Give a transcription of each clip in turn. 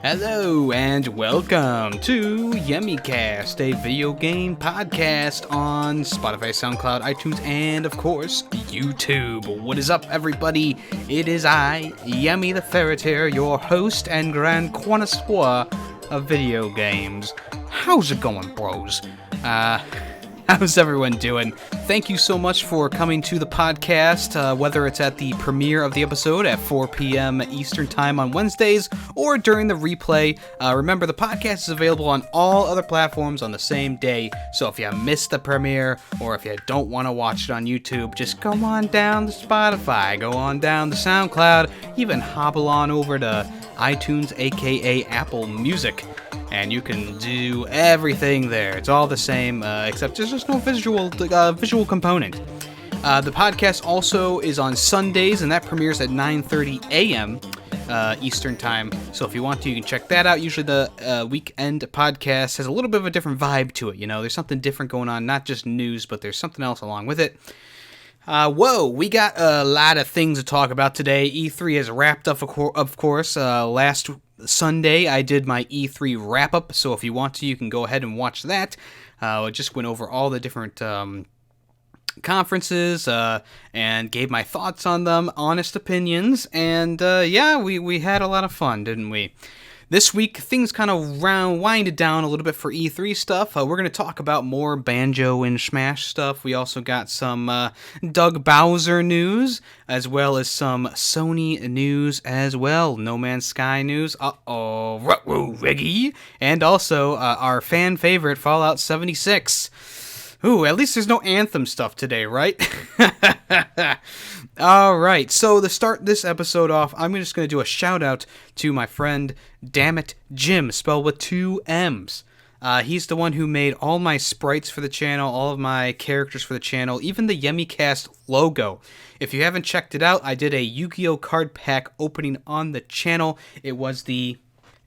Hello and welcome to YemmyCast, a video game podcast on Spotify, SoundCloud, iTunes, and of course, YouTube. What is up, everybody? It is I, Yemmy the Ferret here, your host and grand connoisseur of video games. How's it going, bros? How's everyone doing? Thank you so much for coming to the podcast, whether it's at the premiere of the episode at 4 p.m. Eastern Time on Wednesdays or during the replay. Remember, the podcast is available on all other platforms on the same day, so if you missed the premiere or if you don't want to watch it on YouTube, just go on down to Spotify, go on down to SoundCloud, even hobble on over to iTunes, aka Apple Music. And you can do everything there. It's all the same, except there's just no visual component. The podcast also is on Sundays, and that premieres at 9:30 a.m. Eastern Time. So if you want to, you can check that out. Usually the weekend podcast has a little bit of a different vibe to it. You know, there's something different going on, not just news, but there's something else along with it. We got a lot of things to talk about today. E3 has wrapped up, of course. Last Sunday, I did my E3 wrap-up, so if you want to, you can go ahead and watch that. I just went over all the different conferences and gave my thoughts on them, honest opinions, and we had a lot of fun, didn't we? This week, things kind of winded down a little bit for E3 stuff. We're going to talk about more Banjo In Smash stuff. We also got some Doug Bowser news, as well as some Sony news as well. No Man's Sky news. Ruh-roh, Reggie. And also our fan favorite, Fallout 76. Ooh, at least there's no Anthem stuff today, right? Alright, so to start this episode off, I'm just going to do a shout out to my friend DammitJim, spelled with 2 M's. He's the one who made all my sprites for the channel, all of my characters for the channel, even the YemmyCast logo. If you haven't checked it out, I did a Yu-Gi-Oh! Card pack opening on the channel. It was the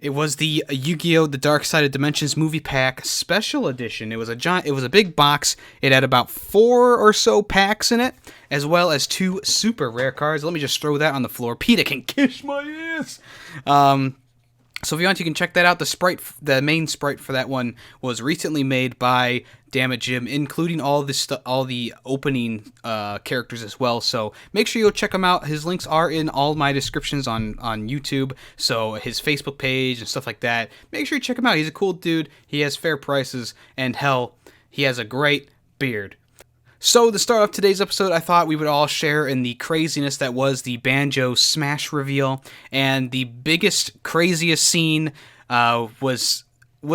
Yu-Gi-Oh! The Dark Side of Dimensions movie pack special edition. It was a big box. It had about 4 or so packs in it, as well as 2 super rare cards. Let me just throw that on the floor. PETA can kiss my ass. So if you want, you can check that out. The main sprite for that one was recently made by DammitJim, including all the opening characters as well. So make sure you go check him out. His links are in all my descriptions on YouTube. So his Facebook page and stuff like that. Make sure you check him out. He's a cool dude. He has fair prices, and hell, he has a great beard. So to start off today's episode, I thought we would all share in the craziness that was the Banjo Smash reveal, and the biggest, craziest scene was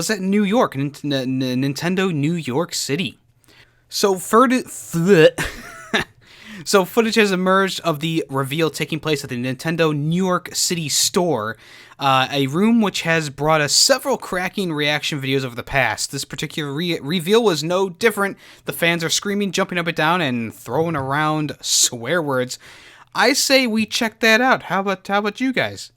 at New York, Nintendo New York City. So footage has emerged of the reveal taking place at the Nintendo New York City store, a room which has brought us several cracking reaction videos over the past. This particular reveal was no different. The fans are screaming, jumping up and down, and throwing around swear words. I say we check that out. How about you guys?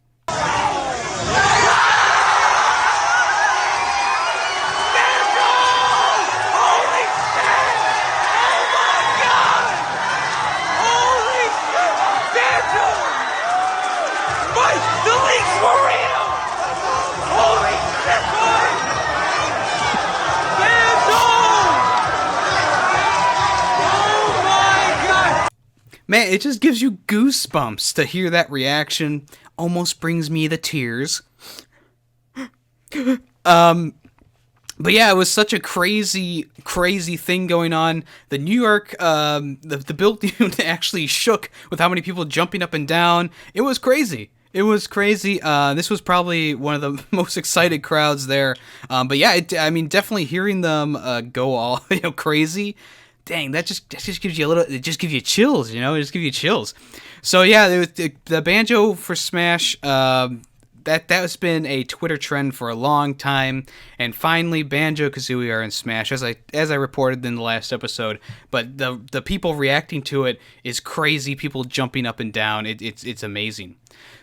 Man, it just gives you goosebumps to hear that reaction. Almost brings me the tears. But yeah, it was such a crazy thing going on. The New York, the building actually shook with how many people jumping up and down. It was crazy. This was probably one of the most excited crowds there. But yeah, definitely hearing them go all crazy. Dang, that just gives you it just gives you chills, it just gives you chills. So yeah, the Banjo for Smash, that has been a Twitter trend for a long time, and finally Banjo Kazooie are in Smash, as I reported in the last episode. But the people reacting to it is crazy. People jumping up and down. It's amazing.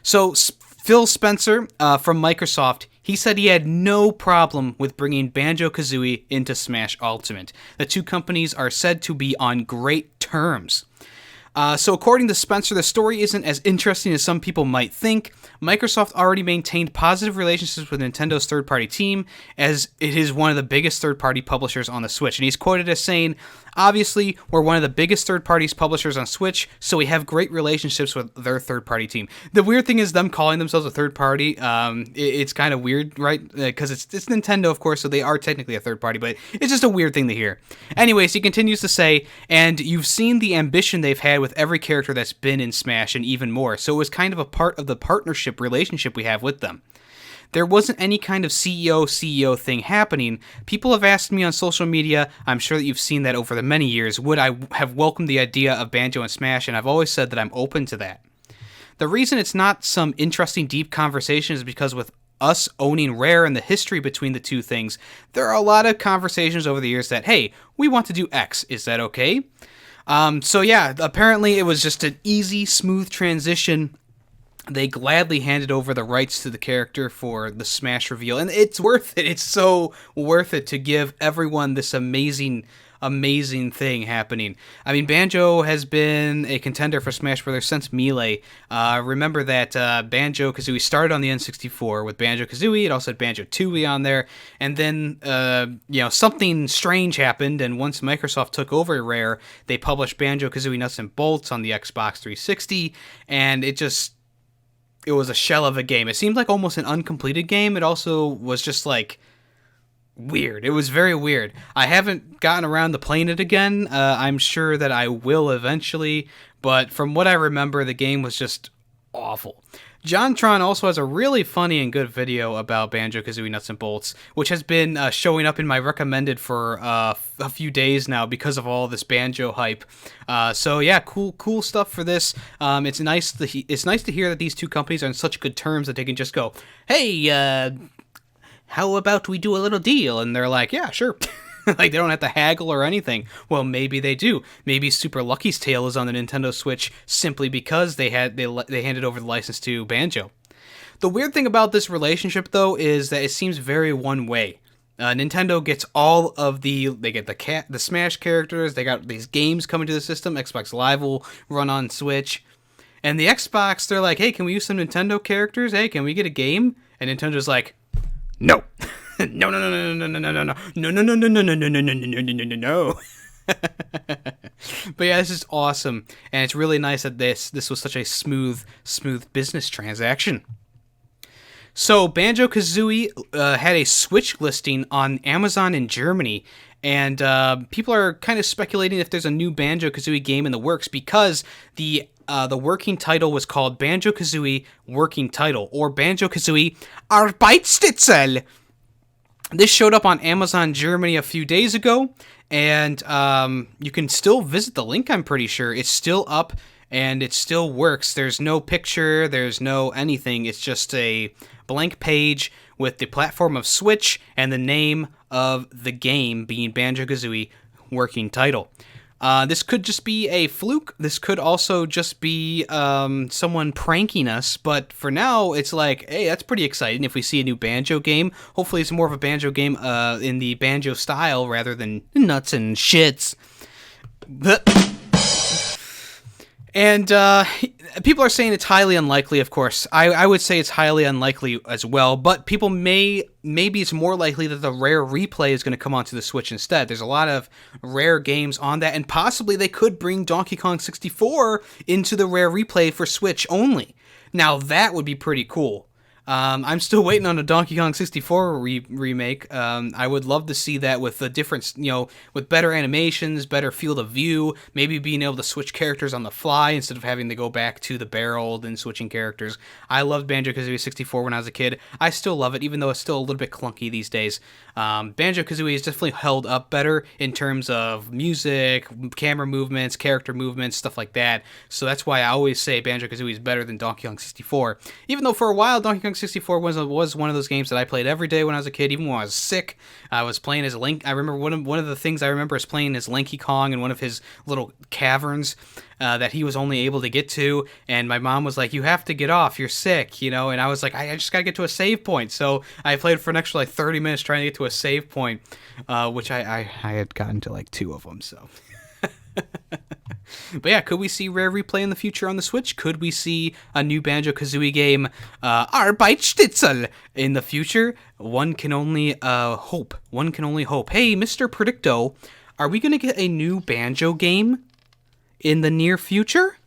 So Phil Spencer from Microsoft, he said he had no problem with bringing Banjo Kazooie into Smash Ultimate. The two companies are said to be on great terms. So according to Spencer, the story isn't as interesting as some people might think. Microsoft already maintained positive relationships with Nintendo's third-party team, as it is one of the biggest third-party publishers on the Switch. And he's quoted as saying, obviously, we're one of the biggest third-party publishers on Switch, so we have great relationships with their third-party team. The weird thing is them calling themselves a third-party. It's kind of weird, right? Because it's Nintendo, of course, so they are technically a third-party, but it's just a weird thing to hear. Anyways, he continues to say, and you've seen the ambition they've had with every character that's been in Smash and even more, so it was kind of a part of the partnership relationship we have with them. There wasn't any kind of CEO thing happening. People have asked me on social media, I'm sure that you've seen that over the many years, would I have welcomed the idea of Banjo and Smash, and I've always said that I'm open to that. The reason it's not some interesting deep conversation is because with us owning Rare and the history between the two things, there are a lot of conversations over the years that, hey, we want to do X, is that okay? So yeah, apparently it was just an easy, smooth transition. They gladly handed over the rights to the character for the Smash reveal, and it's worth it. It's so worth it to give everyone this amazing thing happening. I mean, Banjo has been a contender for Smash Bros. Since Melee. Remember that Banjo Kazooie started on the N64 with Banjo Kazooie. It also had Banjo Tooie on there, and then something strange happened. And once Microsoft took over Rare, they published Banjo Kazooie Nuts and Bolts on the Xbox 360, and it was a shell of a game. It seemed like almost an uncompleted game. It also was just like weird. It was very weird. I haven't gotten around to playing it again. I'm sure that I will eventually, but from what I remember, the game was just awful. JonTron also has a really funny and good video about Banjo-Kazooie Nuts and Bolts, which has been showing up in my recommended for a few days now because of all this Banjo hype. So yeah, cool stuff for this. It's nice to hear that these two companies are on such good terms that they can just go, hey, how about we do a little deal? And they're like, yeah, sure. Like, they don't have to haggle or anything. Well, maybe they do. Maybe Super Lucky's Tale is on the Nintendo Switch simply because they handed over the license to Banjo. The weird thing about this relationship, though, is that it seems very one way. Nintendo gets all of they get the Smash characters, they got these games coming to the system, Xbox Live will run on Switch, and the Xbox, they're like, hey, can we use some Nintendo characters? Hey, can we get a game? And Nintendo's like, no. No. But yeah, this is awesome, and it's really nice that this was such a smooth business transaction. So Banjo-Kazooie had a Switch listing on Amazon in Germany, and people are kind of speculating if there's a new Banjo-Kazooie game in the works because the working title was called Banjo-Kazooie Working Title, or Banjo-Kazooie Arbeitstitel. This showed up on Amazon Germany a few days ago, and you can still visit the link, I'm pretty sure. It's still up, and it still works. There's no picture, there's no anything. It's just a blank page with the platform of Switch and the name of the game being Banjo-Kazooie Working Title. This could just be a fluke. This could also just be someone pranking us. But for now, it's like, hey, that's pretty exciting if we see a new Banjo game. Hopefully it's more of a Banjo game in the Banjo style rather than nuts and shits. And people are saying it's highly unlikely, of course. I would say it's highly unlikely as well, but people maybe it's more likely that the Rare Replay is going to come onto the Switch instead. There's a lot of Rare games on that, and possibly they could bring Donkey Kong 64 into the Rare Replay for Switch only. Now, that would be pretty cool. I'm still waiting on a Donkey Kong 64 remake. I would love to see that with the difference, with better animations, better field of view, maybe being able to switch characters on the fly instead of having to go back to the barrel and switching characters. I loved Banjo-Kazooie 64 when I was a kid. I still love it, even though it's still a little bit clunky these days. Banjo-Kazooie is definitely held up better in terms of music, camera movements, character movements, stuff like that. So that's why I always say Banjo-Kazooie is better than Donkey Kong 64. Even though for a while Donkey Kong 64 was one of those games that I played every day when I was a kid, even when I was sick. I was playing as Link. I remember one of the things I remember is playing as Lanky Kong in one of his little caverns that he was only able to get to, and my mom was like, you have to get off, you're sick, and I was like, I just gotta get to a save point. So I played for an extra 30 minutes trying to get to a save point, which I had gotten to 2 of them, so But yeah, could we see Rare Replay in the future on the Switch? Could we see a new Banjo Kazooie game, Arbeitsstitzel, in the future? One can only hope. One can only hope. Hey, Mr. Predicto, are we going to get a new Banjo game in the near future?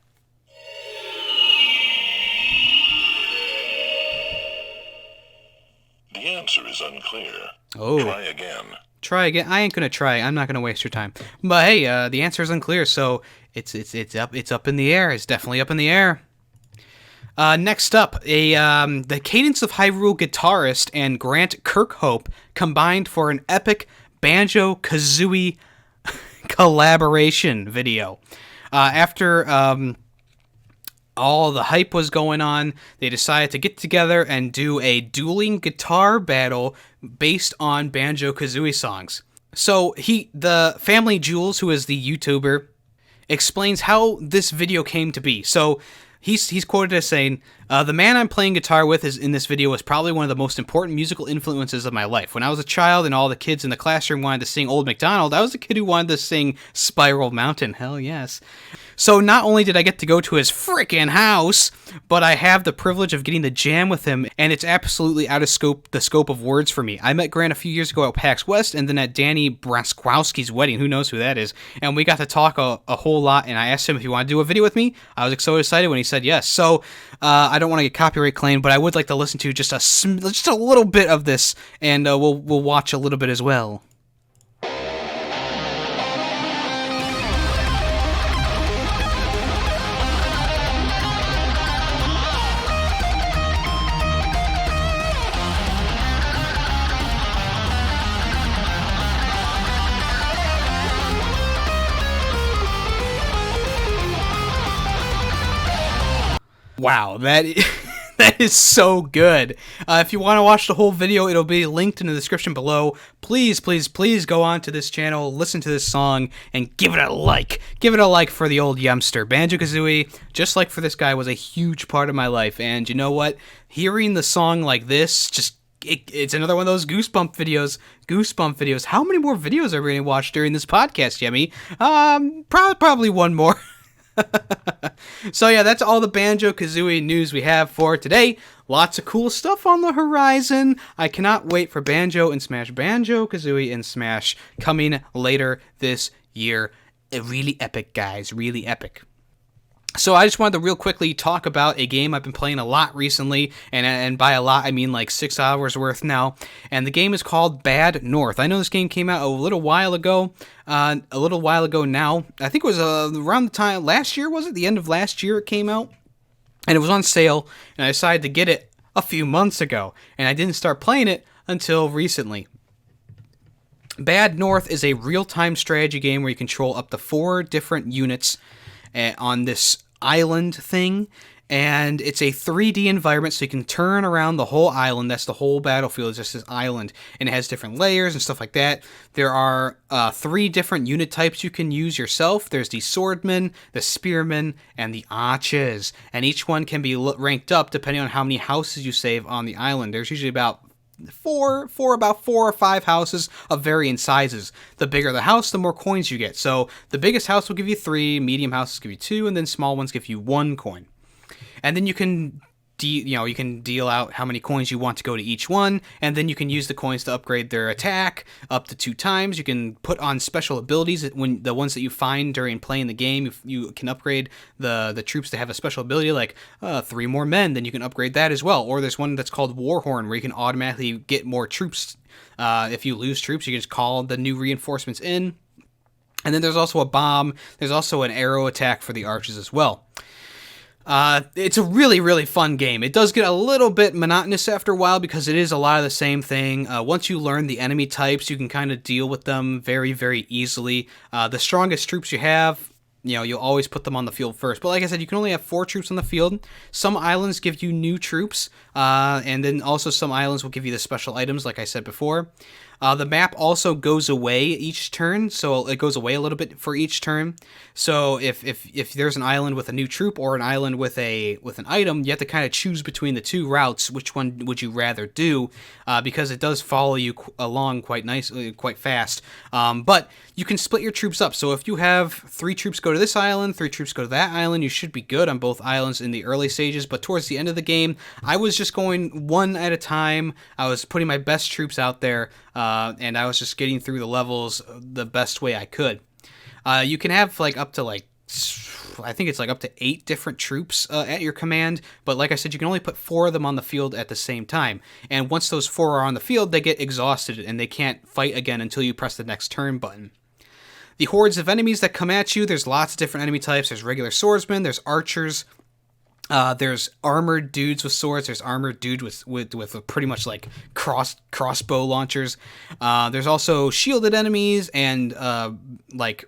The answer is unclear. Oh. Try again. Try again. I ain't gonna try. I'm not gonna waste your time. But hey, the answer is unclear, so it's up in the air. It's definitely up in the air. Next up, the Cadence of Hyrule guitarist and Grant Kirkhope combined for an epic Banjo Kazooie collaboration video. After all the hype was going on, they decided to get together and do a dueling guitar battle based on Banjo Kazooie songs. So the Family Jules, who is the YouTuber, explains how this video came to be. So he's quoted as saying, "The man I'm playing guitar with in this video was probably one of the most important musical influences of my life. When I was a child and all the kids in the classroom wanted to sing Old MacDonald, I was the kid who wanted to sing Spiral Mountain. Hell yes." So not only did I get to go to his frickin' house, but I have the privilege of getting to jam with him, and it's absolutely out of the scope of words for me. I met Grant a few years ago at PAX West, and then at Danny Braskowski's wedding. Who knows who that is? And we got to talk a whole lot, and I asked him if he wanted to do a video with me. I was so excited when he said yes. So I don't want to get copyright claimed, but I would like to listen to just a little bit of this, and we'll watch a little bit as well. Wow, that is so good. If you want to watch the whole video, it'll be linked in the description below. Please, please, please go on to this channel, listen to this song, and give it a like. Give it a like for the old Yemster. Banjo Kazooie, just like for this guy, was a huge part of my life. And you know what? Hearing the song like this, it's another one of those goosebump videos. How many more videos are we going to watch during this podcast, Yemmy? Probably one more. So yeah, that's all the Banjo Kazooie news we have for today. Lots of cool stuff on the horizon. I cannot wait for Banjo Kazooie and Smash coming later this year. Really epic, guys. Really epic. So I just wanted to real quickly talk about a game I've been playing a lot recently, and by a lot I mean like 6 hours worth now, and the game is called Bad North. I know this game came out a little while ago now. I think it was around the time last year, was it? The end of last year it came out, and it was on sale, and I decided to get it a few months ago, and I didn't start playing it until recently. Bad North is a real-time strategy game where you control up to 4 different units on this island thing, and it's a 3D environment, so you can turn around the whole island. That's the whole battlefield, is just this island, and it has different layers and stuff like that. There are 3 different unit types you can use yourself. There's the swordmen, the spearmen, and the archers, and each one can be ranked up depending on how many houses you save on the island. There's usually about four or five houses of varying sizes. The bigger the house, the more coins you get. So the biggest house will give you 3, medium houses give you 2, and then small ones give you 1 coin. And then you can deal out how many coins you want to go to each one, and then you can use the coins to upgrade their attack up to 2 times. You can put on special abilities when the ones that you find during playing the game. You can upgrade the troops to have a special ability like 3 more men. Then you can upgrade that as well. Or there's one that's called Warhorn, where you can automatically get more troops. If you lose troops, you can just call the new reinforcements in. And then there's also a bomb. There's also an arrow attack for the archers as well. It's a really, really fun game. It does get a little bit monotonous after a while because it is a lot of the same thing. Once you learn the enemy types, you can kind of deal with them very, very easily. The strongest troops you have, you'll always put them on the field first. But like I said, you can only have 4 troops on the field. Some islands give you new troops, and then also some islands will give you the special items, like I said before. The map also goes away each turn, so it goes away a little bit for each turn. So if there's an island with a new troop or an island with an item, you have to kind of choose between the two routes. Which one would you rather do? Because it does follow you along quite nicely, quite fast. But you can split your troops up. So if you have 3 troops go to this island, 3 troops go to that island, you should be good on both islands in the early stages. But towards the end of the game, I was just going one at a time. I was putting my best troops out there, and I was just getting through the levels the best way I could. You can have like up to like, I think it's like up to 8 different troops at your command, but like I said, you can only put 4 of them on the field at the same time. And once those 4 are on the field, they get exhausted and they can't fight again until you press the next turn button. The hordes of enemies that come at you, there's lots of different enemy types. There's regular swordsmen, there's archers, there's armored dudes with swords. There's armored dudes with pretty much like crossbow launchers. There's also shielded enemies and like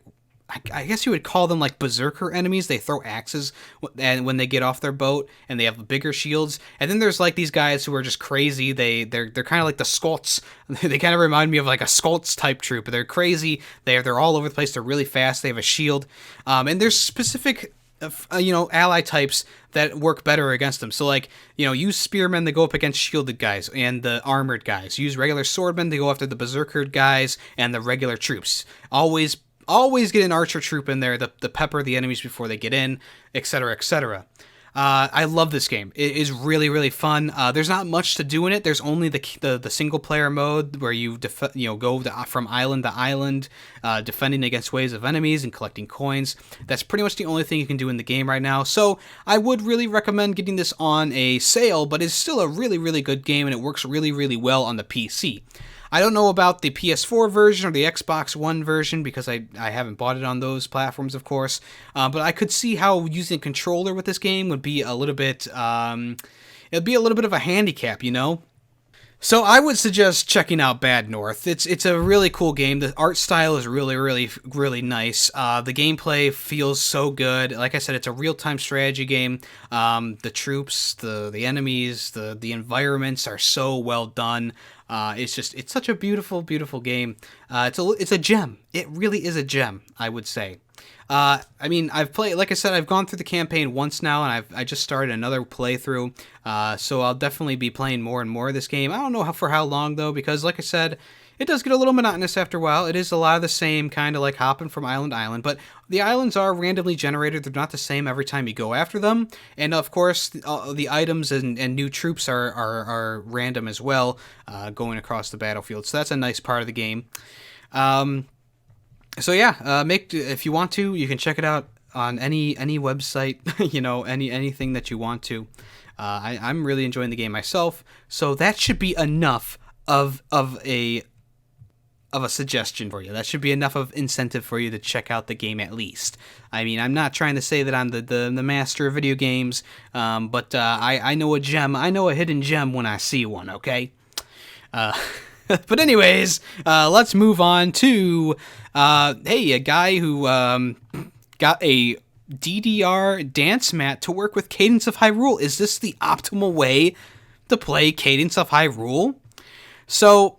I guess you would call them like berserker enemies. They throw axes and when they get off their boat, and they have bigger shields. And then there's like these guys who are just crazy. They're kind of like the Scots. They kind of remind me of like a Scots type troop. They're crazy. They're all over the place. They're really fast. They have a shield. And there's specific ally types that work better against them. So like, use spearmen to go up against shielded guys and the armored guys. Use regular swordmen to go after the berserker guys and the regular troops. Always get an archer troop in there to pepper the enemies before they get in, etc., etc. I love this game. It is really, really fun. There's not much to do in it. There's only the single player mode where you go from island to island, defending against waves of enemies and collecting coins. That's pretty much the only thing you can do in the game right now. So I would really recommend getting this on a sale, but it's still a really, really good game, and it works really, really well on the PC. I don't know about the PS4 version or the Xbox One version because I haven't bought it on those platforms, of course. But I could see how using a controller with this game would be a little bit, it'd be a little bit of a handicap, So I would suggest checking out Bad North. It's a really cool game. The art style is really, really, really nice. The gameplay feels so good. Like I said, it's a real-time strategy game. The troops, the enemies, the environments are so well done. It's such a beautiful, beautiful game. It's a gem. It really is a gem, I would say. I've played, like I said, I've gone through the campaign once now, and I just started another playthrough. So I'll definitely be playing more and more of this game. I don't know for how long though, because like I said, it does get a little monotonous after a while. It is a lot of the same, kind of like hopping from island to island, but the islands are randomly generated. They're not the same every time you go after them. And of course, the items and new troops are random as well, going across the battlefield. So that's a nice part of the game. So yeah, if you want to, you can check it out on any website, anything that you want to. I'm really enjoying the game myself, so that should be enough of a suggestion for you. That should be enough of incentive for you to check out the game at least. I mean, I'm not trying to say that I'm the master of video games, but I know a gem. I know a hidden gem when I see one, okay? But anyways, let's move on to, a guy who got a DDR dance mat to work with Cadence of Hyrule. Is this the optimal way to play Cadence of Hyrule? So,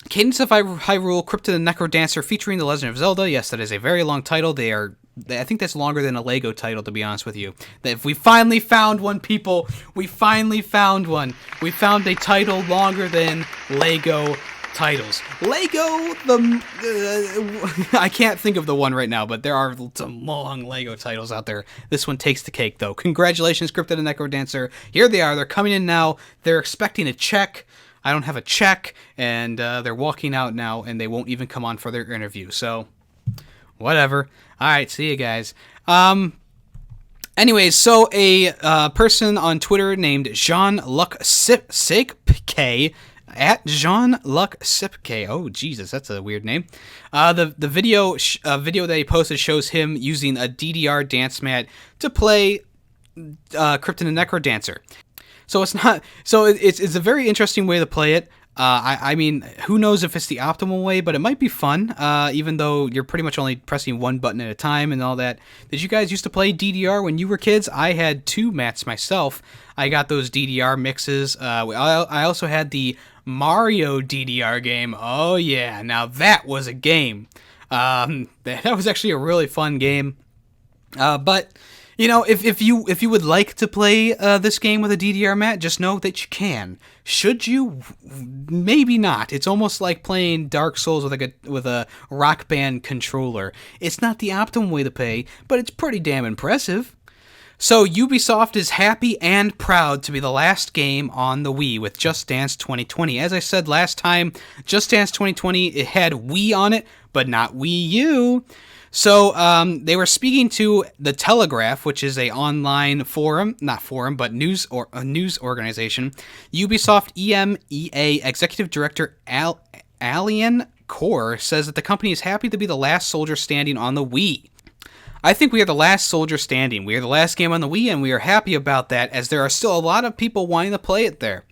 Cadence of Hyrule, Crypt of the Necrodancer, featuring The Legend of Zelda. Yes, that is a very long title. I think that's longer than a Lego title, to be honest with you. If we finally found one, people, we finally found one. We found a title longer than Lego titles. I can't think of the one right now, but there are some long Lego titles out there. This one takes the cake, though. Congratulations, Crypt of the Necrodancer. Here they are. They're coming in now. They're expecting a check. I don't have a check, and they're walking out now, and they won't even come on for their interview. So, whatever. All right, see you guys. Anyways, so a person on Twitter named Jean-Luc Sipke, at Jean-Luc Sipke. Oh, Jesus, that's a weird name. The video that he posted shows him using a DDR dance mat to play Crypt of the Necrodancer. So it's a very interesting way to play it. I mean, who knows if it's the optimal way, but it might be fun, even though you're pretty much only pressing one button at a time and all that. Did you guys used to play DDR when you were kids? I had 2 mats myself. I got those DDR mixes. I also had the Mario DDR game. Oh, yeah. Now, that was a game. That was actually a really fun game. But... You know, if you would like to play this game with a DDR mat, just know that you can. Should you? Maybe not. It's almost like playing Dark Souls with a Rock Band controller. It's not the optimal way to play, but it's pretty damn impressive. So Ubisoft is happy and proud to be the last game on the Wii with Just Dance 2020. As I said last time, Just Dance 2020, it had Wii on it, but not Wii U. So they were speaking to The Telegraph, which is a online news organization. Ubisoft EMEA Executive Director Alian Kaur says that the company is happy to be the last soldier standing on the Wii. I think we are the last soldier standing. We are the last game on the Wii, and we are happy about that, as there are still a lot of people wanting to play it there.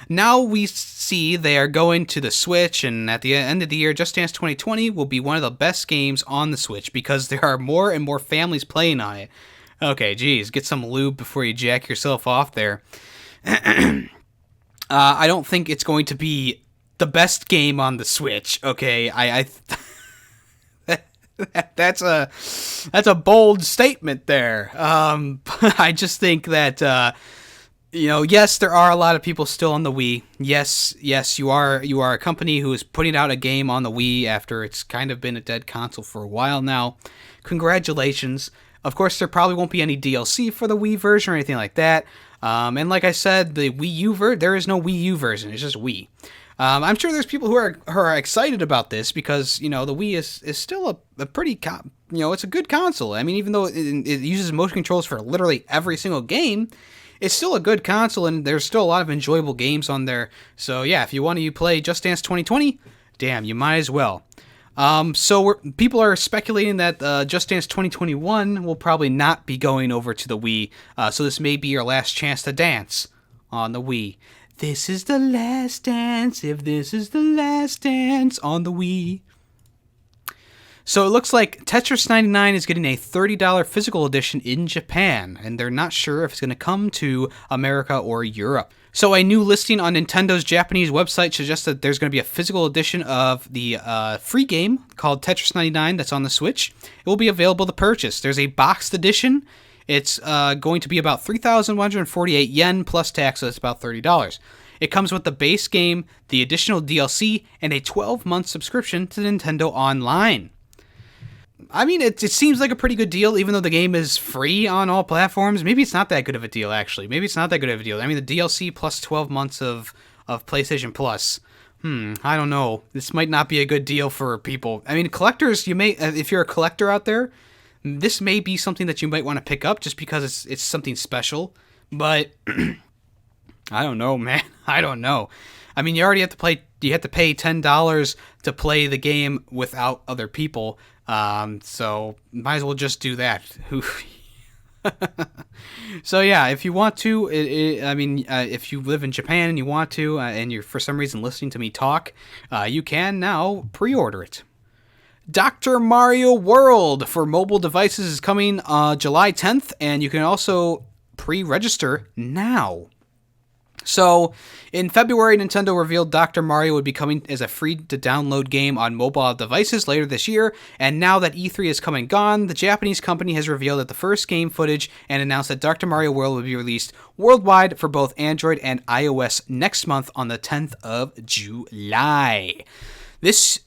Now we see they are going to the Switch, and at the end of the year, Just Dance 2020 will be one of the best games on the Switch because there are more and more families playing on it. Okay, geez, get some lube before you jack yourself off there. I don't think it's going to be the best game on the Switch. Okay, that's a bold statement there. I just think that. You know, yes, there are a lot of people still on the Wii. Yes, you are a company who is putting out a game on the Wii after it's kind of been a dead console for a while now. Congratulations. Of course, there probably won't be any DLC for the Wii version or anything like that. And like I said, the Wii U there is no Wii U version. It's just Wii. I'm sure there's people who are excited about this because, you know, the Wii is still a pretty, it's a good console. I mean, even though it uses motion controls for literally every single game, it's still a good console, and there's still a lot of enjoyable games on there. So yeah, if you want to play Just Dance 2020, damn, you might as well. So people are speculating that Just Dance 2021 will probably not be going over to the Wii. So this may be your last chance to dance on the Wii. This is the last dance, if this is the last dance on the Wii. So it looks like Tetris 99 is getting a $30 physical edition in Japan, and they're not sure if it's going to come to America or Europe. So a new listing on Nintendo's Japanese website suggests that there's going to be a physical edition of the free game called Tetris 99 that's on the Switch. It will be available to purchase. There's a boxed edition. It's going to be about 3,148 yen plus tax, so it's about $30. It comes with the base game, the additional DLC, and a 12-month subscription to Nintendo Online. I mean, it seems like a pretty good deal, even though the game is free on all platforms. Maybe it's not that good of a deal, actually. Maybe it's not that good of a deal. I mean, the DLC plus 12 months of PlayStation Plus. I don't know. This might not be a good deal for people. I mean, collectors, you may, if you're a collector out there, this may be something that you might want to pick up just because it's something special. But I don't know, man. I don't know. I mean, you have to pay $10 to play the game without other people. So might as well just do that. So yeah, if you want to, if you live in Japan and you want to, and you're for some reason listening to me talk, you can now pre-order it. Dr. Mario World for mobile devices is coming July 10th, and you can also pre-register now. So, in February, Nintendo revealed Dr. Mario would be coming as a free-to-download game on mobile devices later this year, and now that E3 is come and gone, the Japanese company has revealed that the first game footage and announced that Dr. Mario World will be released worldwide for both Android and iOS next month on the 10th of July. This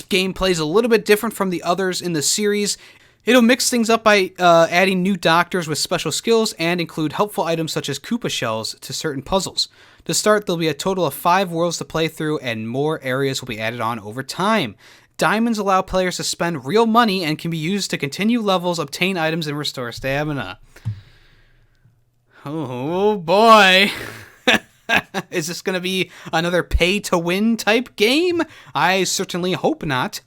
game plays a little bit different from the others in the series. It'll mix things up by adding new doctors with special skills and include helpful items such as Koopa shells to certain puzzles. To start, there'll be a total of 5 worlds to play through, and more areas will be added on over time. Diamonds allow players to spend real money and can be used to continue levels, obtain items, and restore stamina. Oh boy! Is this going to be another pay-to-win type game? I certainly hope not.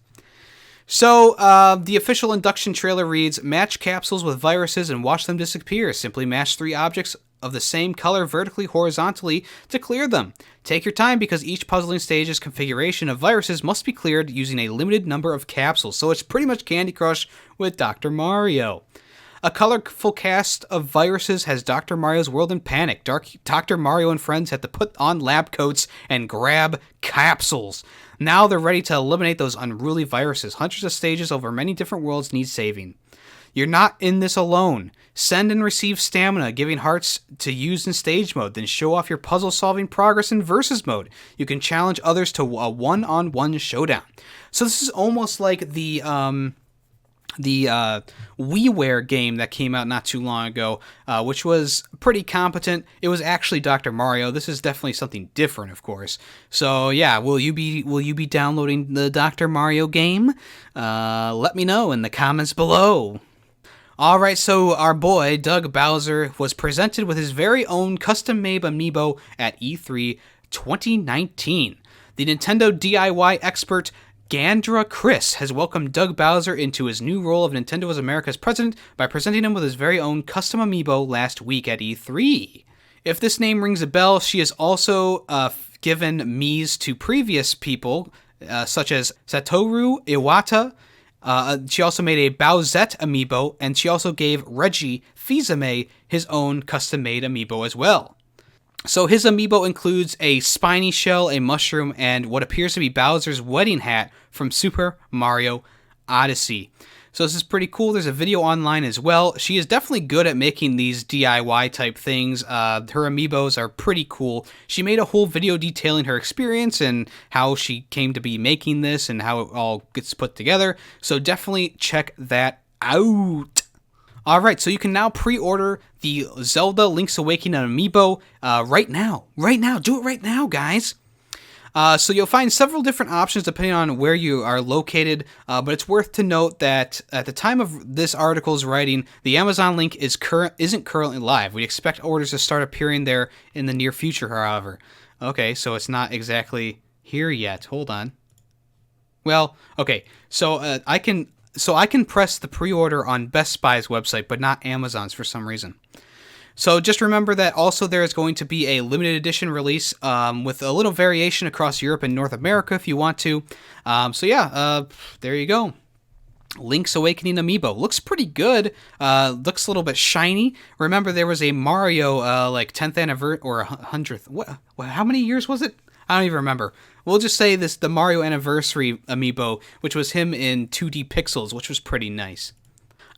So, the official induction trailer reads, match capsules with viruses and watch them disappear. Simply match 3 objects of the same color vertically horizontally to clear them. Take your time because each puzzling stage's configuration of viruses must be cleared using a limited number of capsules. So it's pretty much Candy Crush with Dr. Mario. A colorful cast of viruses has Dr. Mario's world in panic. Dr. Mario and friends have to put on lab coats and grab capsules. Now they're ready to eliminate those unruly viruses. Hundreds of stages over many different worlds need saving. You're not in this alone. Send and receive stamina, giving hearts to use in stage mode, then show off your puzzle-solving progress in versus mode. You can challenge others to a one-on-one showdown. So this is almost like the WiiWare game that came out not too long ago, which was pretty competent. It was actually Dr. Mario. This is definitely something different, of course. So yeah, will you be downloading the Dr. Mario game? Let me know in the comments below. Alright, so our boy, Doug Bowser, was presented with his very own custom-made amiibo at E3 2019. The Nintendo DIY expert Gandra Chris has welcomed Doug Bowser into his new role of Nintendo America's president by presenting him with his very own custom amiibo last week at E3. If this name rings a bell, she has also given Miis to previous people, such as Satoru Iwata. She also made a Bowsette amiibo, and she also gave Reggie Fils-Aimé his own custom-made amiibo as well. So his amiibo includes a spiny shell, a mushroom, and what appears to be Bowser's wedding hat from Super Mario Odyssey. So this is pretty cool. There's a video online as well. She is definitely good at making these DIY type things. Her amiibos are pretty cool. She made a whole video detailing her experience and how she came to be making this and how it all gets put together. So definitely check that out. Alright, so you can now pre-order the Zelda Link's Awakening amiibo right now. Right now. Do it right now, guys. So you'll find several different options depending on where you are located, but it's worth to note that at the time of this article's writing, the Amazon link isn't currently live. We expect orders to start appearing there in the near future, however. Okay, so it's not exactly here yet. Hold on. Well, okay, so I can press the pre-order on Best Buy's website, but not Amazon's for some reason. So just remember that also there is going to be a limited edition release with a little variation across Europe and North America if you want to. So yeah, there you go. Link's Awakening amiibo. Looks pretty good. Looks a little bit shiny. Remember there was a Mario like 10th anniversary or 100th. What? How many years was it? I don't even remember. We'll just say the Mario Anniversary amiibo, which was him in 2D pixels, which was pretty nice.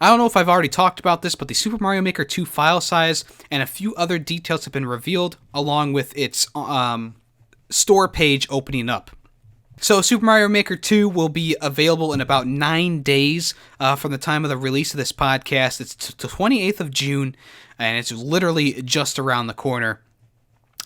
I don't know if I've already talked about this, but the Super Mario Maker 2 file size and a few other details have been revealed, along with its store page opening up. So Super Mario Maker 2 will be available in about 9 days from the time of the release of this podcast. It's the 28th of June, and it's literally just around the corner.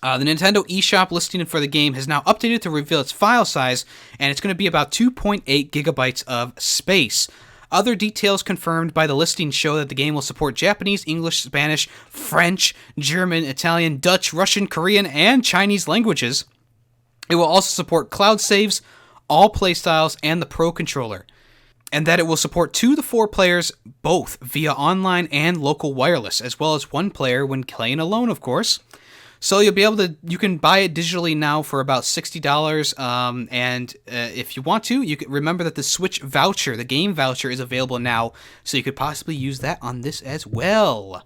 The Nintendo eShop listing for the game has now updated to reveal its file size, and it's going to be about 2.8 gigabytes of space. Other details confirmed by the listing show that the game will support Japanese, English, Spanish, French, German, Italian, Dutch, Russian, Korean, and Chinese languages. It will also support cloud saves, all playstyles, and the Pro Controller. And that it will support 2 to 4 players both via online and local wireless, as well as 1 player when playing alone, of course. So you'll be able to, you can buy it digitally now for about $60, and if you want to, you can remember that the Switch voucher, the game voucher, is available now, so you could possibly use that on this as well.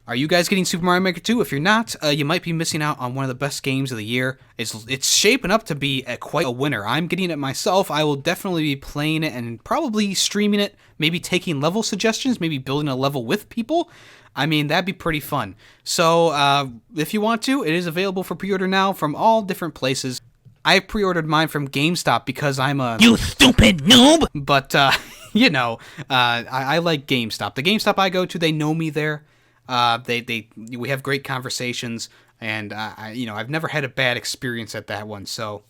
Are you guys getting Super Mario Maker 2? If you're not, you might be missing out on one of the best games of the year. It's shaping up to be quite a winner. I'm getting it myself. I will definitely be playing it and probably streaming it, maybe taking level suggestions, maybe building a level with people. I mean, that'd be pretty fun. So, if you want to, it is available for pre-order now from all different places. I pre-ordered mine from GameStop because I'm a... You stupid noob! But, you know, I like GameStop. The GameStop I go to, they know me there. We have great conversations, and, I've never had a bad experience at that one. So,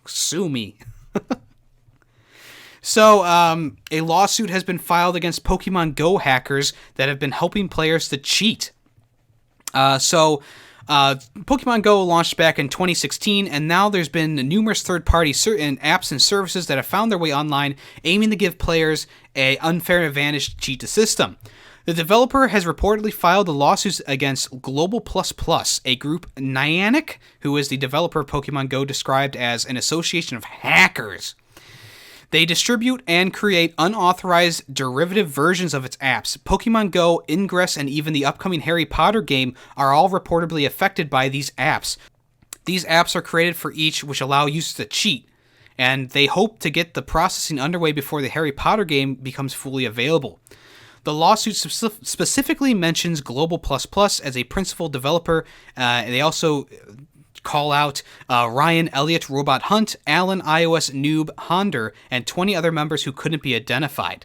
sue me. So, a lawsuit has been filed against Pokemon Go hackers that have been helping players to cheat. Pokemon Go launched back in 2016, and now there's been numerous third-party apps and services that have found their way online, aiming to give players an unfair advantage to cheat the system. The developer has reportedly filed a lawsuit against Global Plus Plus, a group Niantic, who is the developer of Pokemon Go, described as an association of hackers. They distribute and create unauthorized derivative versions of its apps. Pokemon Go, Ingress, and even the upcoming Harry Potter game are all reportedly affected by these apps. These apps are created for each, which allow users to cheat, and they hope to get the processing underway before the Harry Potter game becomes fully available. The lawsuit specifically mentions Global Plus Plus as a principal developer. They also call out Ryan Elliott, Robot Hunt, Alan iOS Noob Honder, and 20 other members who couldn't be identified.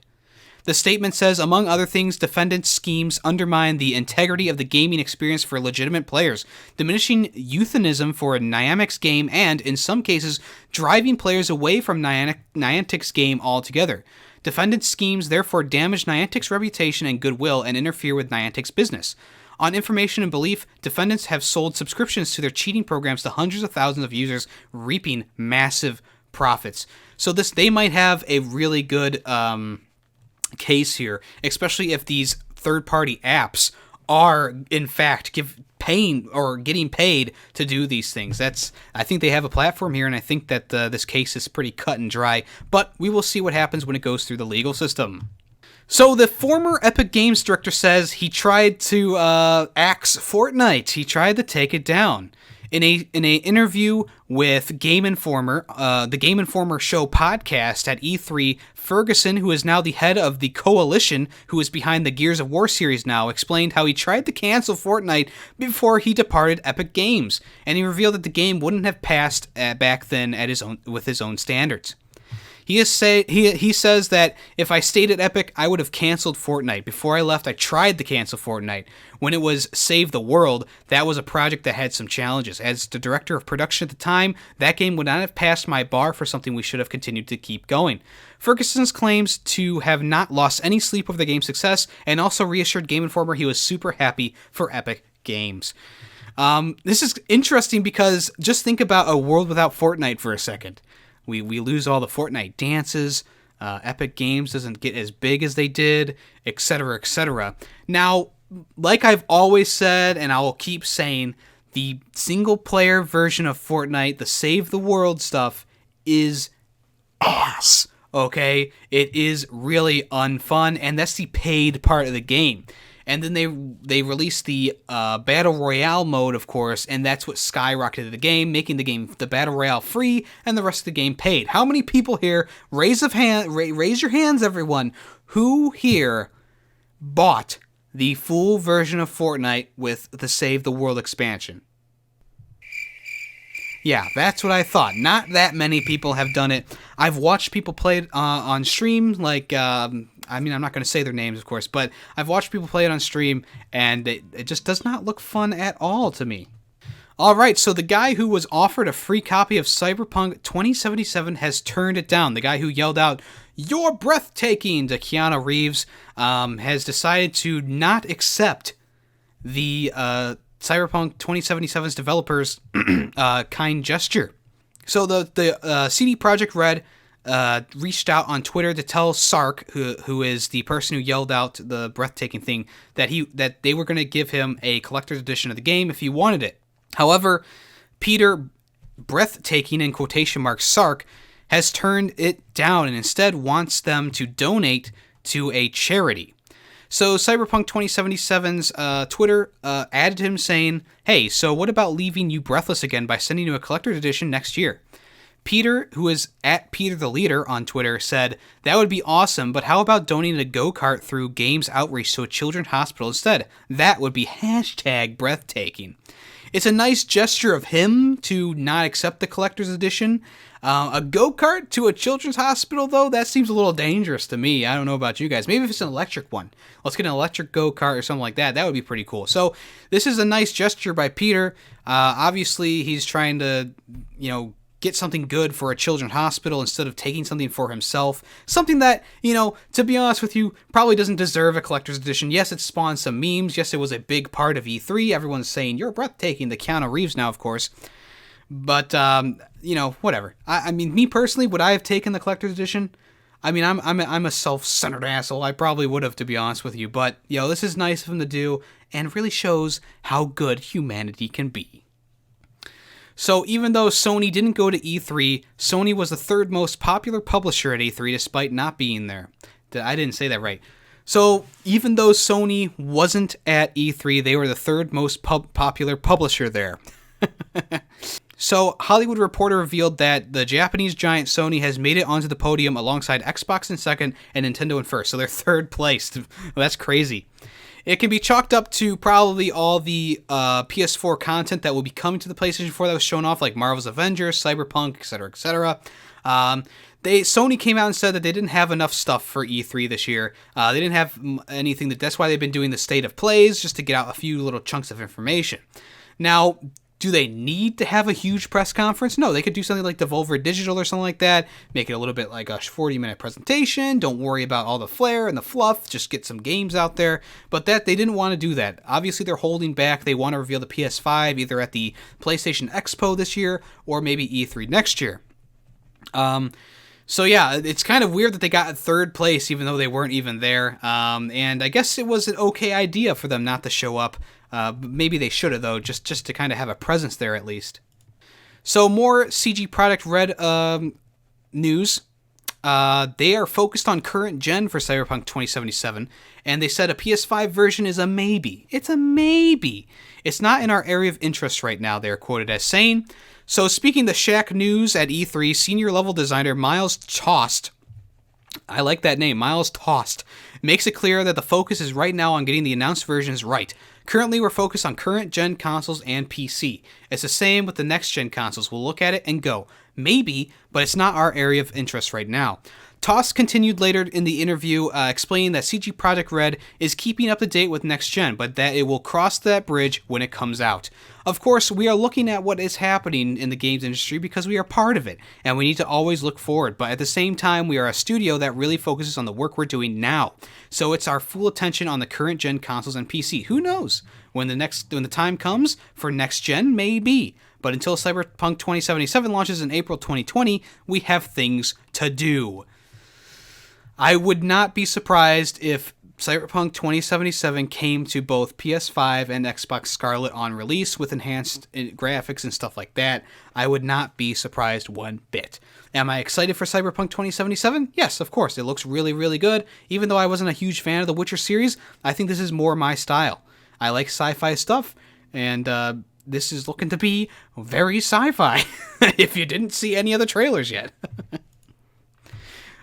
The statement says, among other things, defendants' schemes undermine the integrity of the gaming experience for legitimate players, diminishing euphemism for a Niantic's game, and, in some cases, driving players away from Niantic's game altogether. Defendants' schemes therefore damage Niantic's reputation and goodwill and interfere with Niantic's business. On information and belief, defendants have sold subscriptions to their cheating programs to hundreds of thousands of users, reaping massive profits. So they might have a really good case here, especially if these third-party apps are, in fact, getting paid to do these things. I think they have a platform here, and I think that this case is pretty cut and dry, but we will see what happens when it goes through the legal system. So the former Epic Games director says he tried to axe Fortnite. He tried to take it down. In a interview with Game Informer, the Game Informer show podcast at E3, Ferguson, who is now the head of the coalition, who is behind the Gears of War series now, explained how he tried to cancel Fortnite before he departed Epic Games, and he revealed that the game wouldn't have passed back then with his own standards. He says that if I stayed at Epic, I would have canceled Fortnite. Before I left, I tried to cancel Fortnite. When it was Save the World, that was a project that had some challenges. As the director of production at the time, that game would not have passed my bar for something we should have continued to keep going. Ferguson's claims to have not lost any sleep over the game's success, and also reassured Game Informer he was super happy for Epic Games. This is interesting because just think about a world without Fortnite for a second. We lose all the Fortnite dances, Epic Games doesn't get as big as they did, etc., etc. Now, like I've always said, and I will keep saying, the single-player version of Fortnite, the Save the World stuff, is ass, okay? It is really unfun, and that's the paid part of the game. And then they released the Battle Royale mode, of course, and that's what skyrocketed the game, making the Battle Royale free and the rest of the game paid. How many people here, raise your hands, everyone, who here bought the full version of Fortnite with the Save the World expansion? Yeah, that's what I thought. Not that many people have done it. I've watched people play it on stream, like... I'm not going to say their names, of course, but I've watched people play it on stream, and it just does not look fun at all to me. Alright, so the guy who was offered a free copy of Cyberpunk 2077 has turned it down. The guy who yelled out, "You're breathtaking," to Keanu Reeves, has decided to not accept the Cyberpunk 2077's developers' kind gesture. So the CD Projekt Red reached out on Twitter to tell Sark, who is the person who yelled out the breathtaking thing, that they were going to give him a collector's edition of the game if he wanted it. However, Peter Breathtaking, in quotation marks, Sark, has turned it down and instead wants them to donate to a charity. So Cyberpunk 2077's Twitter added him saying, "Hey, so what about leaving you breathless again by sending you a collector's edition next year?" Peter, who is at Peter the Leader on Twitter, said, "That would be awesome, but how about donating a go-kart through Games Outreach to a children's hospital instead? That would be #breathtaking." It's a nice gesture of him to not accept the collector's edition. A go-kart to a children's hospital, though, that seems a little dangerous to me. I don't know about you guys. Maybe if it's an electric one. Let's get an electric go-kart or something like that. That would be pretty cool. So this is a nice gesture by Peter. Obviously, he's trying to, get something good for a children's hospital instead of taking something for himself. Something that, to be honest with you, probably doesn't deserve a collector's edition. Yes, it spawned some memes. Yes, it was a big part of E3. Everyone's saying, "You're breathtaking," to Keanu Reeves now, of course. But, whatever. I mean, me personally, would I have taken the collector's edition? I mean, I'm a self-centered asshole. I probably would have, to be honest with you. But, this is nice of him to do and really shows how good humanity can be. So even though Sony didn't go to E3, Sony was the third most popular publisher at E3 despite not being there. I didn't say that right. So even though Sony wasn't at E3, they were the third most popular publisher there. So Hollywood Reporter revealed that the Japanese giant Sony has made it onto the podium alongside Xbox in second and Nintendo in first. So they're third place. Well, that's crazy. It can be chalked up to probably all the PS4 content that will be coming to the PlayStation 4 that was shown off, like Marvel's Avengers, Cyberpunk, etc., etc. Sony came out and said that they didn't have enough stuff for E3 this year. They didn't have anything. That's why they've been doing the state of plays, just to get out a few little chunks of information. Now, do they need to have a huge press conference? No, they could do something like Devolver Digital or something like that. Make it a little bit like a 40-minute presentation. Don't worry about all the flair and the fluff. Just get some games out there. But that they didn't want to do that. Obviously, they're holding back. They want to reveal the PS5 either at the PlayStation Expo this year or maybe E3 next year. So yeah, it's kind of weird that they got third place even though they weren't even there. And I guess it was an okay idea for them not to show up. Maybe they should have, though, just to kind of have a presence there at least. So more CG Projekt Red news. They are focused on current gen for Cyberpunk 2077, and they said a PS5 version is a maybe. It's a maybe. It's not in our area of interest right now, they're quoted as saying. So speaking to Shack News at E3, senior level designer Miles Tost, I like that name, Miles Tost, makes it clear that the focus is right now on getting the announced versions right. Currently, we're focused on current gen consoles and PC. It's the same with the next gen consoles. We'll look at it and go, maybe, but it's not our area of interest right now. Toss continued later in the interview explaining that CG Projekt Red is keeping up to date with next gen, but that it will cross that bridge when it comes out. Of course, we are looking at what is happening in the games industry because we are part of it, and we need to always look forward, but at the same time, we are a studio that really focuses on the work we're doing now. So it's our full attention on the current gen consoles and PC. Who knows? When the time comes for next gen, maybe. But until Cyberpunk 2077 launches in April 2020, we have things to do. I would not be surprised if Cyberpunk 2077 came to both PS5 and Xbox Scarlet on release with enhanced graphics and stuff like that. I would not be surprised one bit. Am I excited for Cyberpunk 2077? Yes, of course. It looks really, really good. Even though I wasn't a huge fan of the Witcher series, I think this is more my style. I like sci-fi stuff, and this is looking to be very sci-fi, if you didn't see any of the trailers yet.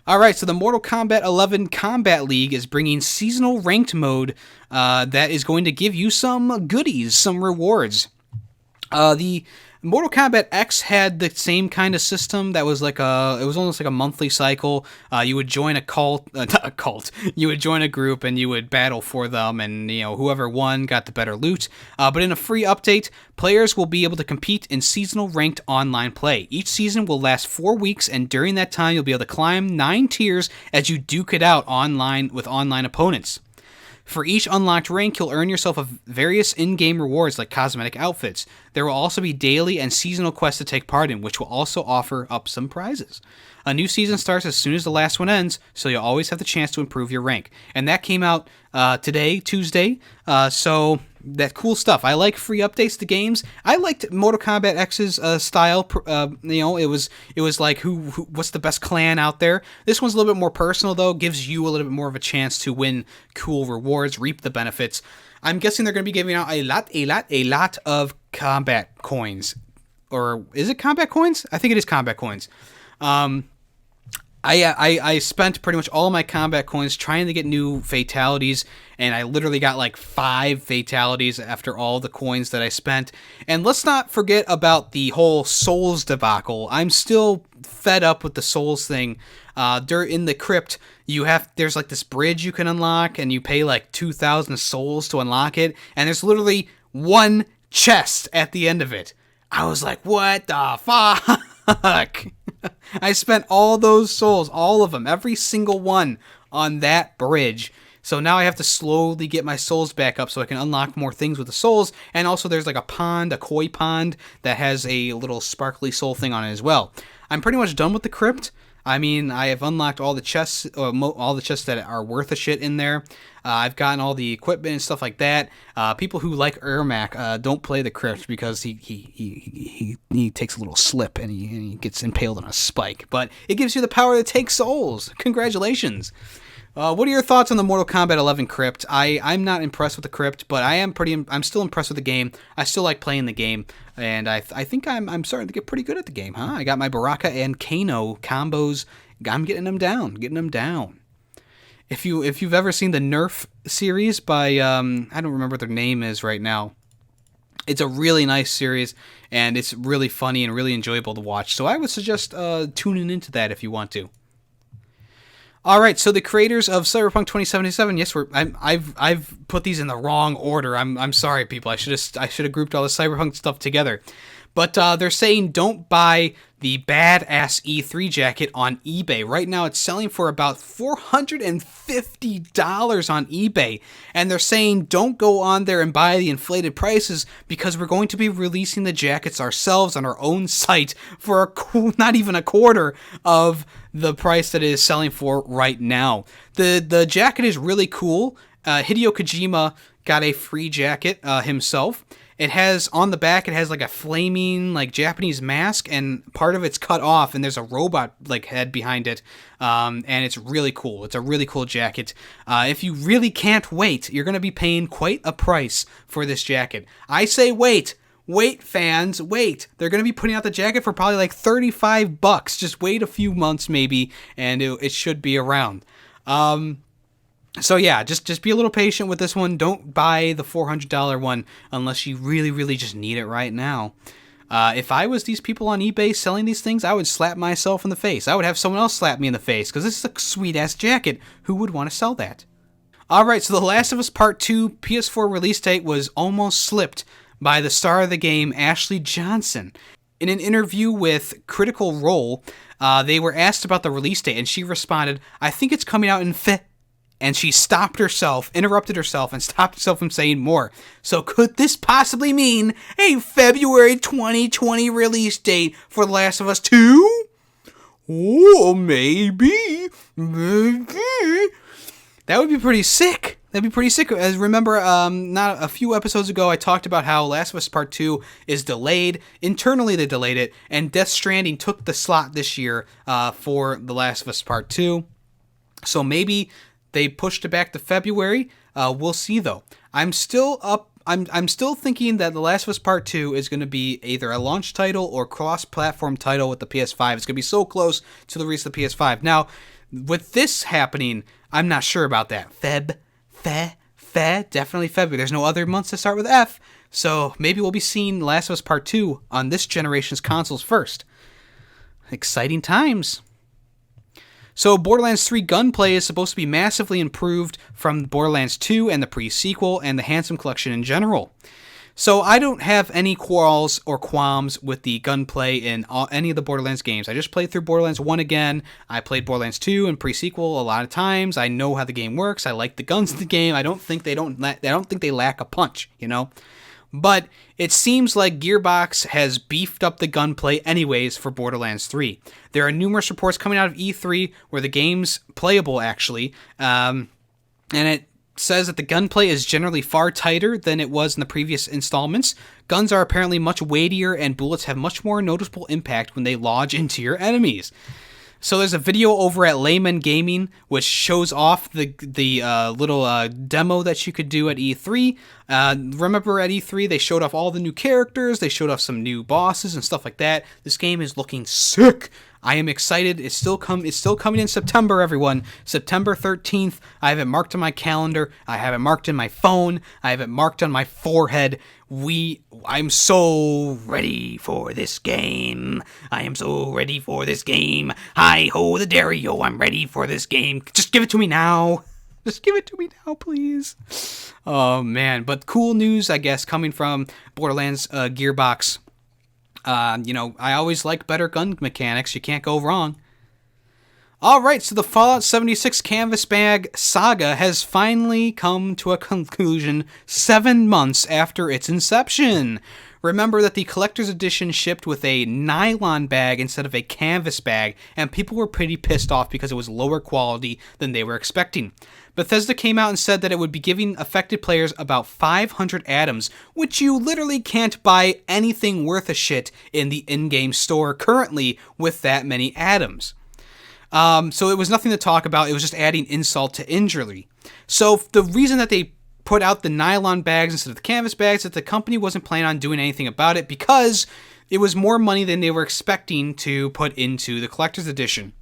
Alright, so the Mortal Kombat 11 Combat League is bringing seasonal ranked mode that is going to give you some goodies, some rewards. The Mortal Kombat X had the same kind of system that was it was almost like a monthly cycle. You would join you would join a group and you would battle for them, and whoever won got the better loot. But in a free update, players will be able to compete in seasonal ranked online play. Each season will last 4 weeks, and during that time, you'll be able to climb 9 tiers as you duke it out online with online opponents. For each unlocked rank, you'll earn yourself various in-game rewards like cosmetic outfits. There will also be daily and seasonal quests to take part in, which will also offer up some prizes. A new season starts as soon as the last one ends, so you'll always have the chance to improve your rank. And that came out today, Tuesday, so that cool stuff. I like free updates to games. I liked Mortal Kombat X's style. It was like what's the best clan out there. This one's a little bit more personal though. Gives you a little bit more of a chance to win cool rewards, reap the benefits. I'm guessing they're going to be giving out a lot of combat coins. Or is it combat coins? I think it is combat coins. I spent pretty much all of my combat coins trying to get new fatalities, and I literally got like 5 fatalities after all the coins that I spent. And let's not forget about the whole Souls debacle. I'm still fed up with the Souls thing. In the crypt, there's like this bridge you can unlock, and you pay like 2,000 souls to unlock it, and there's literally one chest at the end of it. I was like, what the fuck? I spent all those souls, all of them, every single one, on that bridge. So now I have to slowly get my souls back up so I can unlock more things with the souls. And also there's like a koi pond, that has a little sparkly soul thing on it as well. I'm pretty much done with the crypt. I mean, I have unlocked all the chests, all the chests that are worth a shit in there. I've gotten all the equipment and stuff like that. People who like Ermac don't play the crypt because he takes a little slip and he gets impaled on a spike. But it gives you the power to take souls. Congratulations. What are your thoughts on the Mortal Kombat 11 crypt? I'm not impressed with the crypt, but I'm still impressed with the game. I still like playing the game, and I think I'm starting to get pretty good at the game, huh? I got my Baraka and Kano combos. I'm getting them down. If you've ever seen the Nerf series by I don't remember what their name is right now. It's a really nice series, and it's really funny and really enjoyable to watch. So I would suggest tuning into that if you want to. All right, so the creators of Cyberpunk 2077. Yes, I've put these in the wrong order. I'm sorry, people. I should have grouped all the Cyberpunk stuff together. But they're saying don't buy the badass E3 jacket on eBay. Right now, it's selling for about $450 on eBay. And they're saying don't go on there and buy the inflated prices because we're going to be releasing the jackets ourselves on our own site for not even a quarter of the price that it is selling for right now. The jacket is really cool. Hideo Kojima got a free jacket himself. It has, on the back, it has like a flaming, like, Japanese mask, and part of it's cut off, and there's a robot, like, head behind it, and it's really cool. It's a really cool jacket. If you really can't wait, you're going to be paying quite a price for this jacket. I say wait, fans, wait. They're going to be putting out the jacket for probably, like, $35. Just wait a few months, maybe, and it should be around. So yeah, just be a little patient with this one. Don't buy the $400 one unless you really, really just need it right now. If I was these people on eBay selling these things, I would slap myself in the face. I would have someone else slap me in the face because this is a sweet-ass jacket. Who would want to sell that? Alright, so The Last of Us Part 2 PS4 release date was almost slipped by the star of the game, Ashley Johnson. In an interview with Critical Role, they were asked about the release date, and she responded, "I think it's coming out in And she interrupted herself, and stopped herself from saying more. So could this possibly mean a February 2020 release date for The Last of Us 2? Oh, maybe. That would be pretty sick. That'd be pretty sick. As remember, not a few episodes ago, I talked about how Last of Us Part 2 is delayed. Internally, they delayed it, and Death Stranding took the slot this year for The Last of Us Part 2. So maybe they pushed it back to February. We'll see, though. I'm still thinking that The Last of Us Part 2 is going to be either a launch title or cross-platform title with the PS5. It's going to be so close to the release of the PS5. Now, with this happening, I'm not sure about that. Definitely February. There's no other months that start with F. So maybe we'll be seeing The Last of Us Part 2 on this generation's consoles first. Exciting times. So Borderlands 3 gunplay is supposed to be massively improved from Borderlands 2 and the pre-sequel and the Handsome Collection in general. So I don't have any quarrels or qualms with the gunplay in any of the Borderlands games. I just played through Borderlands 1 again. I played Borderlands 2 and pre-sequel a lot of times. I know how the game works. I like the guns in the game. I don't think they lack a punch, you know? But it seems like Gearbox has beefed up the gunplay anyways for Borderlands 3. There are numerous reports coming out of E3 where the game's playable, actually, and it says that the gunplay is generally far tighter than it was in the previous installments. Guns are apparently much weightier, and bullets have much more noticeable impact when they lodge into your enemies. So there's a video over at Layman Gaming which shows off the little demo that you could do at E3. Remember at E3 they showed off all the new characters, they showed off some new bosses and stuff like that. This game is looking sick. I am excited. It's still coming in September, everyone. September 13th. I have it marked on my calendar. I have it marked in my phone. I have it marked on my forehead. I'm so ready for this game. I am so ready for this game. Hi-ho the dairy-o, I'm ready for this game. Just give it to me now. Just give it to me now, please. Oh, man. But cool news, I guess, coming from Borderlands Gearbox. I always like better gun mechanics. You can't go wrong. Alright, so the Fallout 76 Canvas Bag saga has finally come to a conclusion 7 months after its inception. Remember that the collector's edition shipped with a nylon bag instead of a canvas bag, and people were pretty pissed off because it was lower quality than they were expecting. Bethesda came out and said that it would be giving affected players about 500 atoms, which you literally can't buy anything worth a shit in the in-game store currently with that many atoms. So it was nothing to talk about. It was just adding insult to injury. So the reason that they put out the nylon bags instead of the canvas bags is that the company wasn't planning on doing anything about it because it was more money than they were expecting to put into the collector's edition.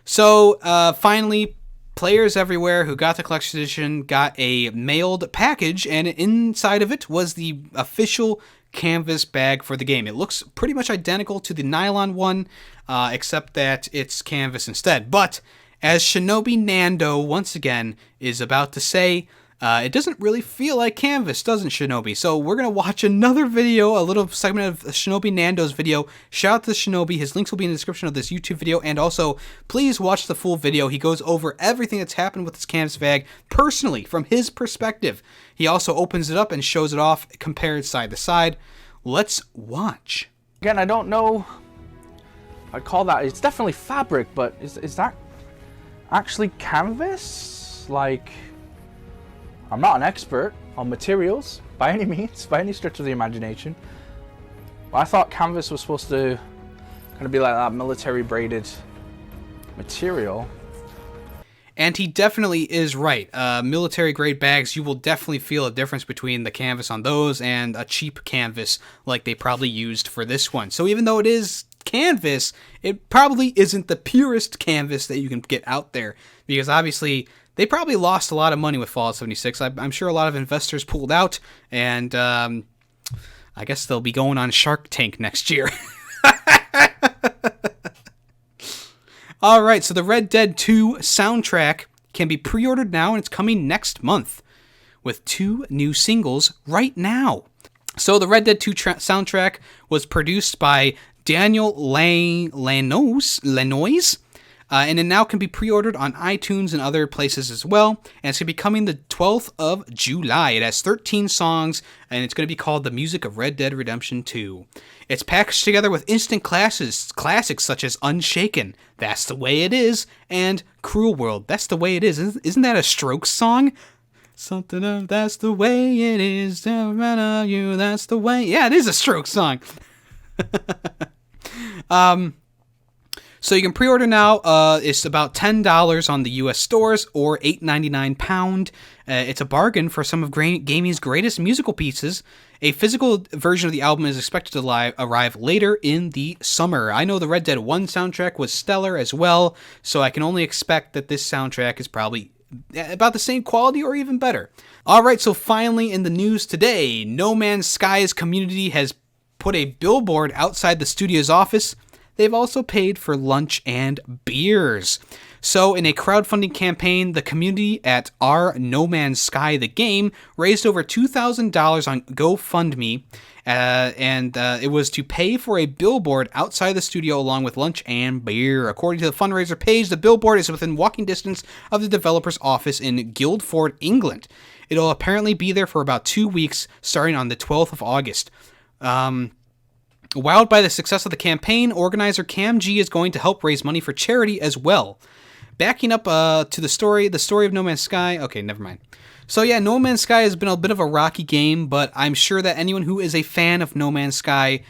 So finally, players everywhere who got the collector's edition got a mailed package, and inside of it was the official canvas bag for the game. It looks pretty much identical to the nylon one, except that it's canvas instead. But as ShinobiNando once again is about to say, it doesn't really feel like canvas, doesn't Shinobi? So we're going to watch another video, a little segment of ShinobiNando's video. Shout out to Shinobi. His links will be in the description of this YouTube video. And also, please watch the full video. He goes over everything that's happened with this canvas bag personally, from his perspective. He also opens it up and shows it off, compared side to side. Let's watch. Again, I don't know. I'd call that, it's definitely fabric, but is that actually canvas? Like, I'm not an expert on materials by any means, by any stretch of the imagination. But I thought canvas was supposed to kind of be like that military braided material. And he definitely is right. Military grade bags, you will definitely feel a difference between the canvas on those and a cheap canvas like they probably used for this one. So even though it is canvas, it probably isn't the purest canvas that you can get out there, because obviously they probably lost a lot of money with Fallout 76. I'm sure a lot of investors pulled out, and I guess they'll be going on Shark Tank next year. All right, so the Red Dead 2 soundtrack can be pre-ordered now, and it's coming next month with 2 new singles right now. So the Red Dead 2 soundtrack was produced by Daniel Lanois, and it now can be pre-ordered on iTunes and other places as well. And it's going to be coming the 12th of July. It has 13 songs, and it's going to be called The Music of Red Dead Redemption 2. It's packaged together with instant classics such as Unshaken, That's the Way It Is, and Cruel World, That's the Way It Is. Isn't that a Strokes song? Something of That's the Way It Is, you, that's the way. Yeah, it is a Strokes song. So you can pre-order now. It's about $10 on the U.S. stores, or £8.99. It's a bargain for some of gaming's greatest musical pieces. A physical version of the album is expected to arrive later in the summer. I know the Red Dead 1 soundtrack was stellar as well, so I can only expect that this soundtrack is probably about the same quality or even better. Alright, so finally in the news today, No Man's Sky's community has put a billboard outside the studio's office. They've also paid for lunch and beers. So in a crowdfunding campaign, the community at Our No Man's Sky the Game raised over $2,000 on GoFundMe, and it was to pay for a billboard outside the studio along with lunch and beer. According to the fundraiser page, the billboard is within walking distance of the developer's office in Guildford, England. It'll apparently be there for about 2 weeks, starting on the 12th of August. Wowed by the success of the campaign, organizer Cam G is going to help raise money for charity as well. Backing up to the story of No Man's Sky. Okay, never mind. So yeah, No Man's Sky has been a bit of a rocky game, but I'm sure that anyone who is a fan of No Man's Sky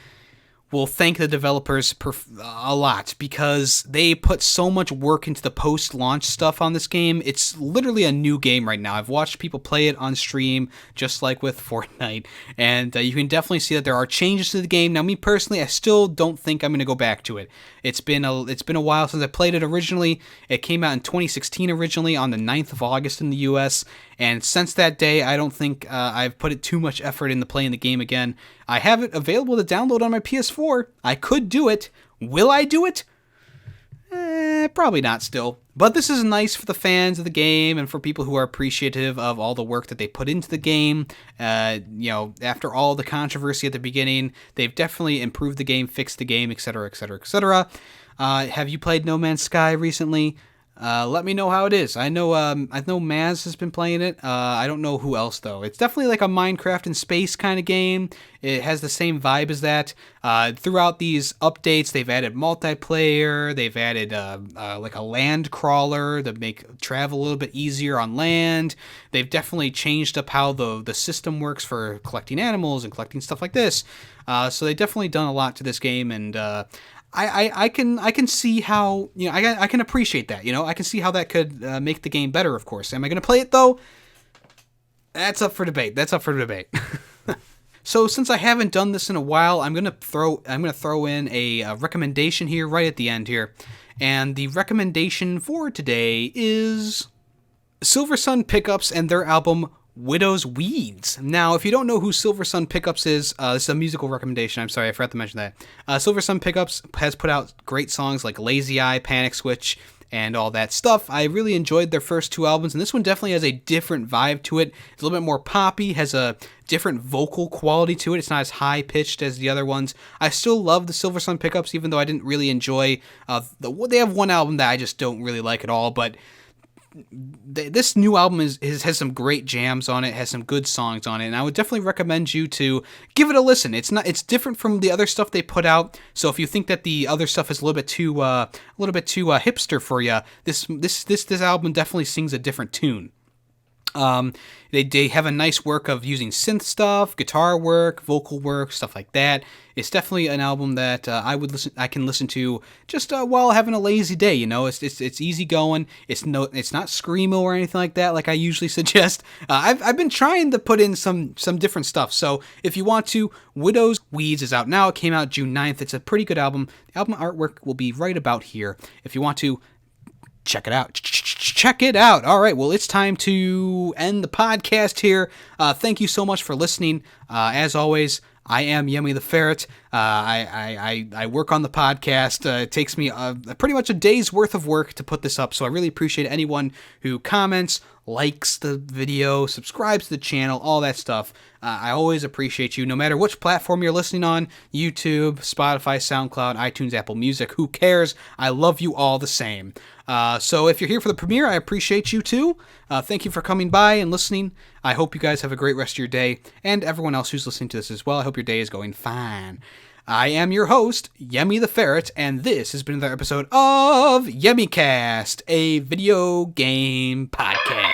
will thank the developers a lot, because they put so much work into the post-launch stuff on this game. It's literally a new game right now. I've watched people play it on stream, just like with Fortnite, and you can definitely see that there are changes to the game. Now, me personally, I still don't think I'm going to go back to it. It's been a while since I played it originally. It came out in 2016 originally on the 9th of August in the US, and since that day, I don't think I've put it too much effort into playing the game again. I have it available to download on my PS4. I could do it. Will I do it? Probably not still. But this is nice for the fans of the game and for people who are appreciative of all the work that they put into the game. After all the controversy at the beginning, they've definitely improved the game, fixed the game, etc., etc., etc. Have you played No Man's Sky recently? Let me know how it is. I know Maz has been playing it. I don't know who else though. It's definitely like a Minecraft in space kind of game. It has the same vibe as that. Throughout these updates, they've added multiplayer. They've added like a land crawler to make travel a little bit easier on land. They've definitely changed up how the system works for collecting animals and collecting stuff like this. So they've definitely done a lot to this game, and I can see how, you know, I can appreciate that, you know. I can see how that could make the game better, of course. Am I going to play it though? That's up for debate. So since I haven't done this in a while, I'm gonna throw in a recommendation here right at the end here, and the recommendation for today is Silversun Pickups and their album Widow's Weeds. Now, if you don't know who Silversun Pickups is, this is a musical recommendation. I'm sorry, I forgot to mention that. Silversun Pickups has put out great songs like Lazy Eye, Panic Switch, and all that stuff. I really enjoyed their first two albums, and this one definitely has a different vibe to it. It's a little bit more poppy, has a different vocal quality to it. It's not as high-pitched as the other ones. I still love the Silversun Pickups, even though I didn't really enjoy... they have one album that I just don't really like at all, but... this new album has some great jams on it, has some good songs on it, and I would definitely recommend you to give it a listen. It's different from the other stuff they put out. So if you think that the other stuff is a little bit too hipster for you, this album definitely sings a different tune. They have a nice work of using synth stuff, guitar work, vocal work, stuff like that. It's definitely an album that I can listen to just while having a lazy day. You know, it's easy going. It's not screamo or anything like that, like I usually suggest. I've been trying to put in some different stuff. So if you want to, Widow's Weeds is out now. It came out June 9th. It's a pretty good album. The album artwork will be right about here. If you want to, check it out. Check it out. All right. Well, it's time to end the podcast here. Thank you so much for listening. As always, I am Yemmy the Ferret. I work on the podcast. It takes me pretty much a day's worth of work to put this up. So I really appreciate anyone who comments, likes the video, subscribes to the channel, all that stuff. I always appreciate you, no matter which platform you're listening on, YouTube, Spotify, SoundCloud, iTunes, Apple Music, who cares? I love you all the same. So if you're here for the premiere, I appreciate you too. Thank you for coming by and listening. I hope you guys have a great rest of your day, and everyone else who's listening to this as well. I hope your day is going fine. I am your host, Yemmy the Ferret, and this has been another episode of YemmyCast, a video game podcast.